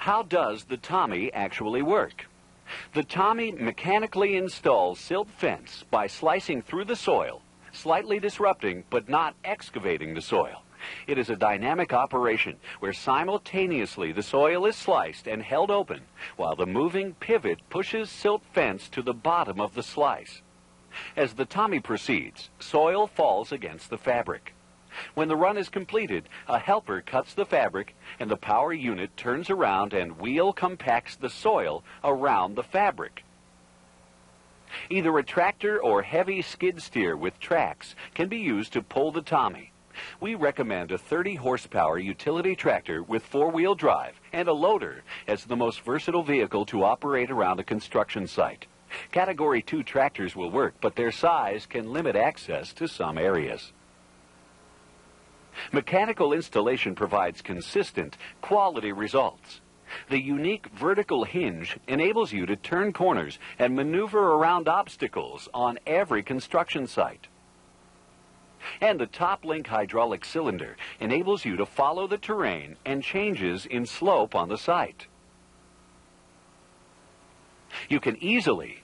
How does the Tommy actually work? The Tommy mechanically installs silt fence by slicing through the soil, slightly disrupting but not excavating the soil. It is a dynamic operation where simultaneously the soil is sliced and held open while the moving pivot pushes silt fence to the bottom of the slice. As the Tommy proceeds, soil falls against the fabric. When the run is completed, a helper cuts the fabric and the power unit turns around and wheel compacts the soil around the fabric. Either a tractor or heavy skid steer with tracks can be used to pull the Tommy. We recommend a 30 horsepower utility tractor with four-wheel drive and a loader as the most versatile vehicle to operate around a construction site. Category 2 tractors will work, but their size can limit access to some areas. Mechanical installation provides consistent, quality results. The unique vertical hinge enables you to turn corners and maneuver around obstacles on every construction site. And the top-link hydraulic cylinder enables you to follow the terrain and changes in slope on the site. You can easily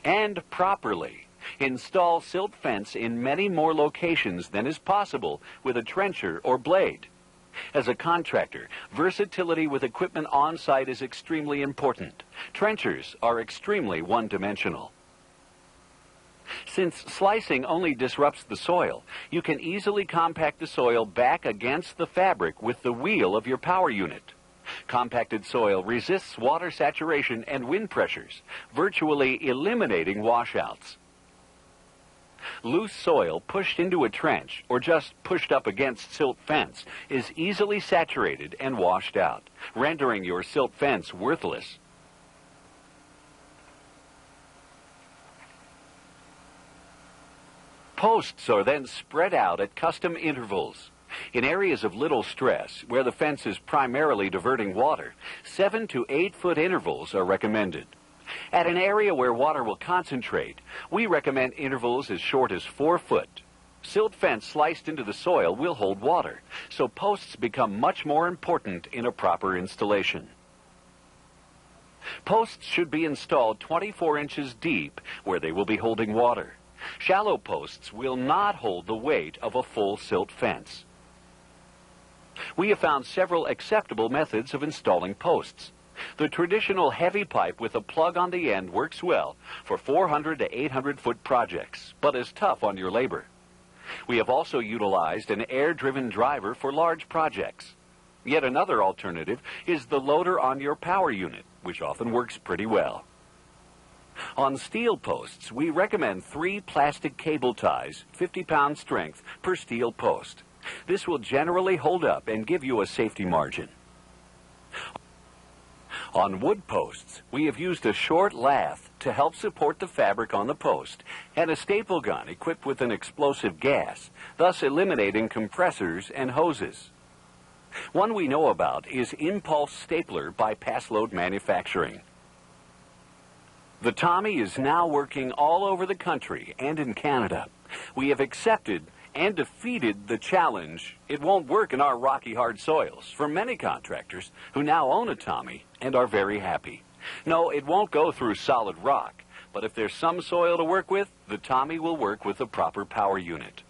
and properly install silt fence in many more locations than is possible with a trencher or blade. As a contractor, versatility with equipment on site is extremely important. Trenchers are extremely one-dimensional. Since slicing only disrupts the soil, you can easily compact the soil back against the fabric with the wheel of your power unit. Compacted soil resists water saturation and wind pressures, virtually eliminating washouts. Loose soil pushed into a trench or just pushed up against silt fence is easily saturated and washed out, rendering your silt fence worthless. Posts are then spread out at custom intervals. In areas of little stress, where the fence is primarily diverting water, 7 to 8 foot intervals are recommended. At an area where water will concentrate, we recommend intervals as short as 4 foot. Silt fence sliced into the soil will hold water, so posts become much more important in a proper installation. Posts should be installed 24 inches deep where they will be holding water. Shallow posts will not hold the weight of a full silt fence. We have found several acceptable methods of installing posts. The traditional heavy pipe with a plug on the end works well for 400 to 800 foot projects, but is tough on your labor. We have also utilized an air-driven driver for large projects. Yet another alternative is the loader on your power unit, which often works pretty well. On steel posts, we recommend 3 plastic cable ties, 50-pound strength per steel post. This will generally hold up and give you a safety margin. On wood posts, we have used a short lath to help support the fabric on the post and a staple gun equipped with an explosive gas, thus eliminating compressors and hoses. One we know about is Impulse Stapler by Pass Load Manufacturing. The Tommy is now working all over the country and in Canada. We have accepted and defeated the challenge. It won't work in our rocky hard soils for many contractors who now own a Tommy and are very happy. No, it won't go through solid rock, but if there's some soil to work with, the Tommy will work with the proper power unit.